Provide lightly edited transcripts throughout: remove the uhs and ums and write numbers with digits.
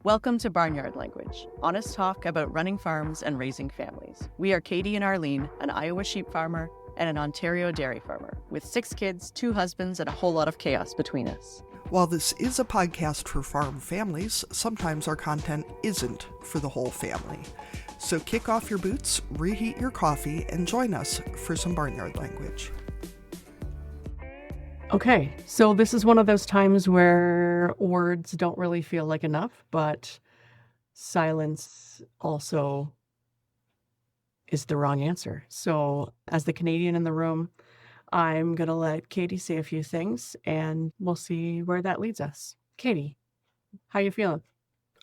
Welcome to Barnyard Language, honest talk about running farms and raising families. We are Caite and Arlene, an Iowa sheep farmer and an Ontario dairy farmer, with 6 kids, 2 husbands, and a whole lot of chaos between us. While this is a podcast for farm families, sometimes our content isn't for the whole family. So kick off your boots, reheat your coffee, and join us for some Barnyard Language. Okay, so this is one of those times where words don't really feel like enough, but silence also is the wrong answer. So as the Canadian in the room, I'm going to let Caite say a few things, and we'll see where that leads us. Caite, how you feeling?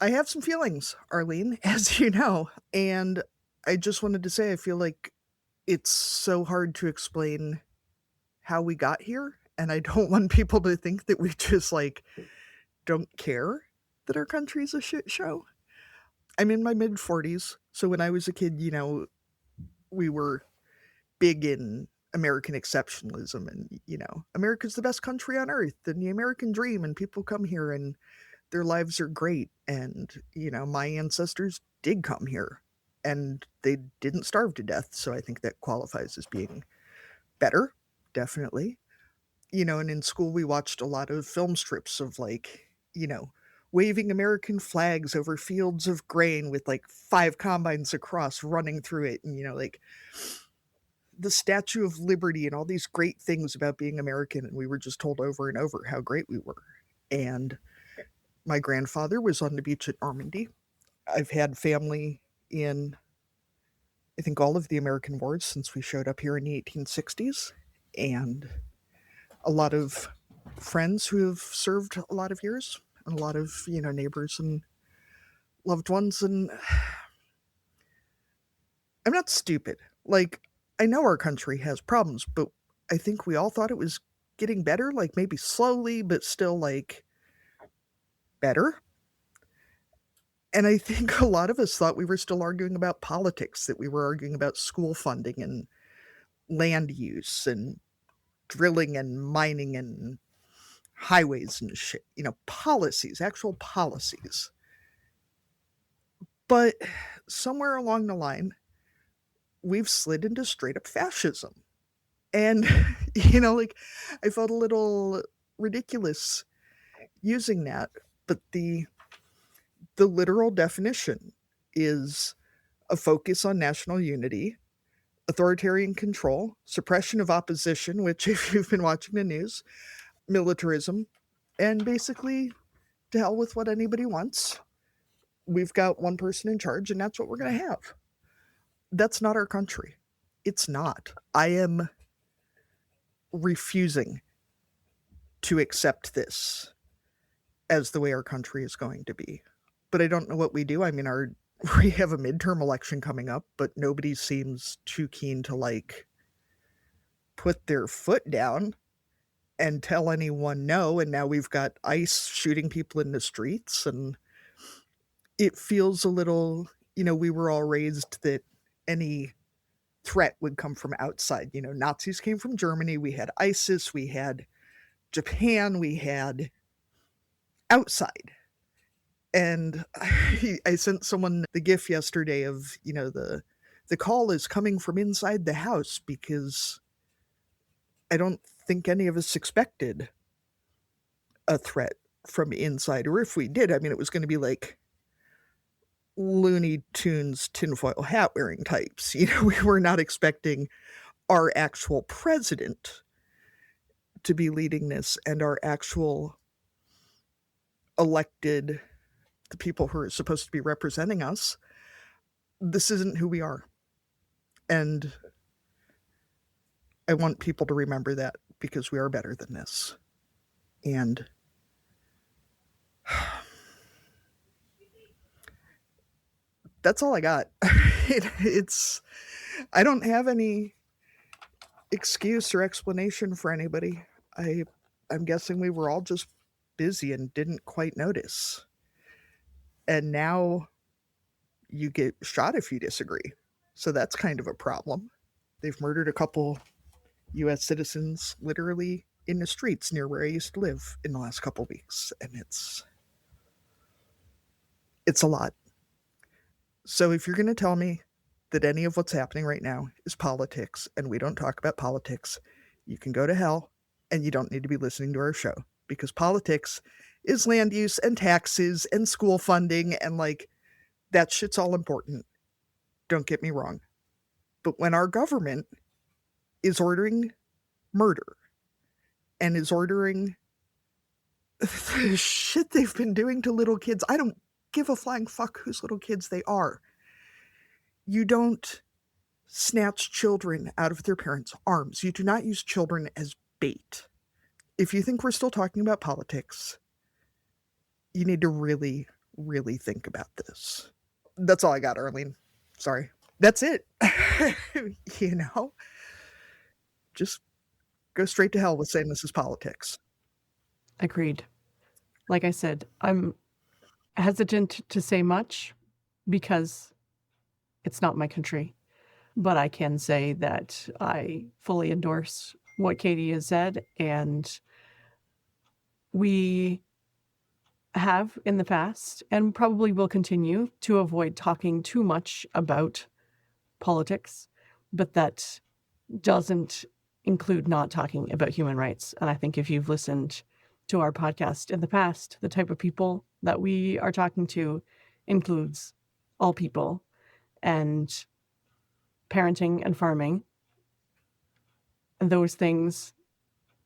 I have some feelings, Arlene, as you know, and I just wanted to say I feel like it's so hard to explain how we got here, and I don't want people to think that we just, don't care that our country's a shit show. I'm in my mid-40s, so when I was a kid, we were big in American exceptionalism and, America's the best country on earth and the American dream, and people come here and their lives are great. And, my ancestors did come here and they didn't starve to death. So I think that qualifies as being better, definitely. And in school we watched a lot of film strips of waving American flags over fields of grain with 5 combines across running through it. And, the Statue of Liberty and all these great things about being American. And we were just told over and over how great we were. And my grandfather was on the beach at Normandy. I've had family in, I think, all of the American wars since we showed up here in the 1860s. And a lot of friends who have served a lot of years, and a lot of, neighbors and loved ones. And I'm not stupid. I know our country has problems, but I think we all thought it was getting better, maybe slowly, but still better. And I think a lot of us thought we were still arguing about politics, that we were arguing about school funding and land use and drilling and mining and highways and shit, policies, actual policies. But somewhere along the line, we've slid into straight up fascism. And, I felt a little ridiculous using that, but the literal definition is a focus on national unity, authoritarian control, suppression of opposition, which if you've been watching the news, militarism, and basically to hell with what anybody wants. We've got one person in charge, and that's what we're going to have. That's not our country. It's not. I am refusing to accept this as the way our country is going to be. But I don't know what we do. I mean, we have a midterm election coming up, but nobody seems too keen to put their foot down and tell anyone no. And now we've got ICE shooting people in the streets, and it feels a little, we were all raised that any threat would come from outside. Nazis came from Germany. We had ISIS. We had Japan. We had outside. And I sent someone the GIF yesterday of, the call is coming from inside the house, because I don't think any of us expected a threat from inside. Or if we did, it was going to be Looney Tunes tinfoil hat wearing types. We were not expecting our actual president to be leading this, and our actual elected, the people who are supposed to be representing us. This isn't who we are. And I want people to remember that, because we are better than this. And that's all I got. I don't have any excuse or explanation for anybody. I'm guessing we were all just busy and didn't quite notice. And now you get shot if you disagree. So that's kind of a problem. They've murdered a couple U.S. citizens literally in the streets near where I used to live in the last couple weeks. And It's a lot. So if you're going to tell me that any of what's happening right now is politics and we don't talk about politics, you can go to hell and you don't need to be listening to our show, because politics is land use and taxes and school funding and like that shit's all important. Don't get me wrong. But when our government is ordering murder and is ordering the shit they've been doing to little kids, I don't give a flying fuck whose little kids they are. You don't snatch children out of their parents' arms. You do not use children as bait. If you think we're still talking about politics, you need to really, really think about this. That's all I got, Arlene. Sorry. That's it. You know? Just go straight to hell with saying this is politics. Agreed. Like I said, I'm hesitant to say much because it's not my country. But I can say that I fully endorse what Caite has said, and we have in the past and probably will continue to avoid talking too much about politics, but that doesn't include not talking about human rights. And I think if you've listened to our podcast in the past, the type of people that we are talking to includes all people, and parenting and farming. And those things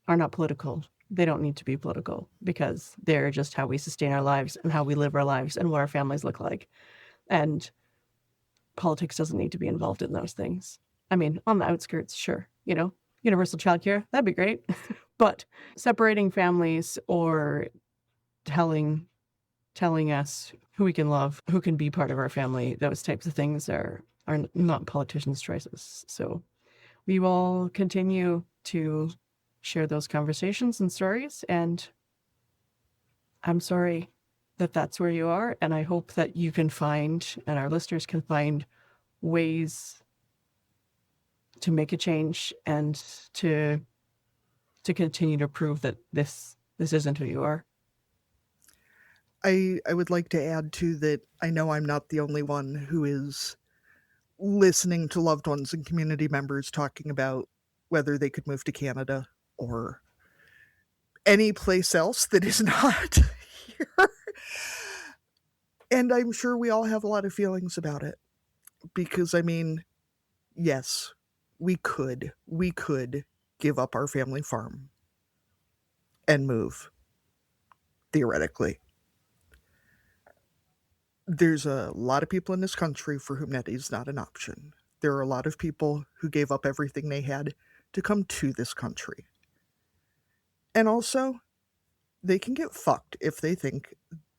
are not political. They don't need to be political because they're just how we sustain our lives and how we live our lives and what our families look like. And politics doesn't need to be involved in those things. I mean, on the outskirts, sure, universal childcare, that'd be great. But separating families or telling us who we can love, who can be part of our family, those types of things are not politicians' choices. So we will continue to share those conversations and stories. And I'm sorry that that's where you are. And I hope that you can find, and our listeners can find, ways to make a change and to continue to prove that this isn't who you are. I would like to add too that I know I'm not the only one who is listening to loved ones and community members talking about whether they could move to Canada or any place else that is not here. And I'm sure we all have a lot of feelings about it. Because, I mean, yes, we could give up our family farm and move, theoretically. There's a lot of people in this country for whom that is not an option. There are a lot of people who gave up everything they had to come to this country. And also, they can get fucked if they think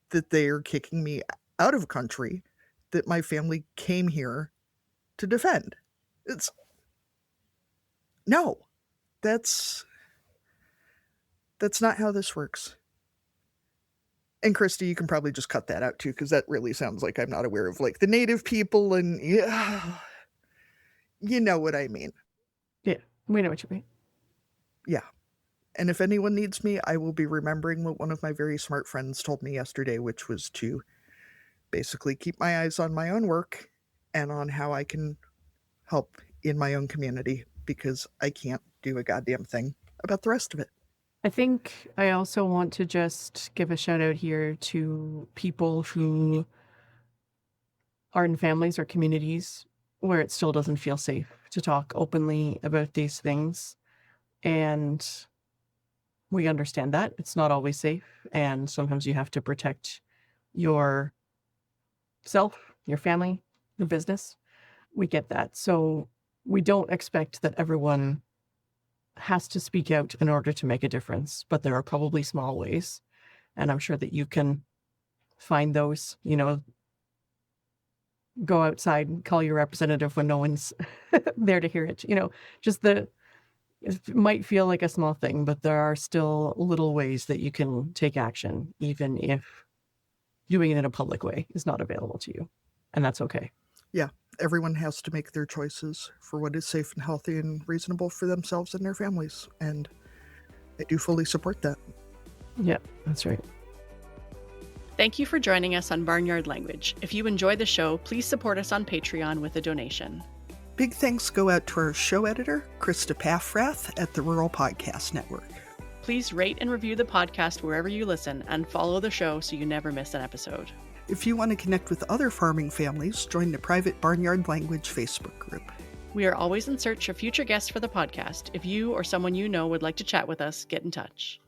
that they are kicking me out of a country that my family came here to defend. No, that's not how this works. And Christy, you can probably just cut that out too, because that really sounds like I'm not aware of like the native people and yeah, you know what I mean. Yeah, we know what you mean. Yeah. And if anyone needs me, I will be remembering what one of my very smart friends told me yesterday, which was to basically keep my eyes on my own work and on how I can help in my own community, because I can't do a goddamn thing about the rest of it. I think I also want to just give a shout out here to people who are in families or communities where it still doesn't feel safe to talk openly about these things. And we understand that it's not always safe. And sometimes you have to protect yourself, your family, your business. We get that. So we don't expect that everyone has to speak out in order to make a difference, but there are probably small ways. And I'm sure that you can find those, go outside and call your representative when no one's there to hear it. It might feel like a small thing, but there are still little ways that you can take action, even if doing it in a public way is not available to you. And that's okay. Yeah. Everyone has to make their choices for what is safe and healthy and reasonable for themselves and their families. And I do fully support that. Yeah, that's right. Thank you for joining us on Barnyard Language. If you enjoy the show, please support us on Patreon with a donation. Big thanks go out to our show editor, Krista Paffrath at the Rural Podcast Network. Please rate and review the podcast wherever you listen and follow the show so you never miss an episode. If you want to connect with other farming families, join the private Barnyard Language Facebook group. We are always in search of future guests for the podcast. If you or someone you know would like to chat with us, get in touch.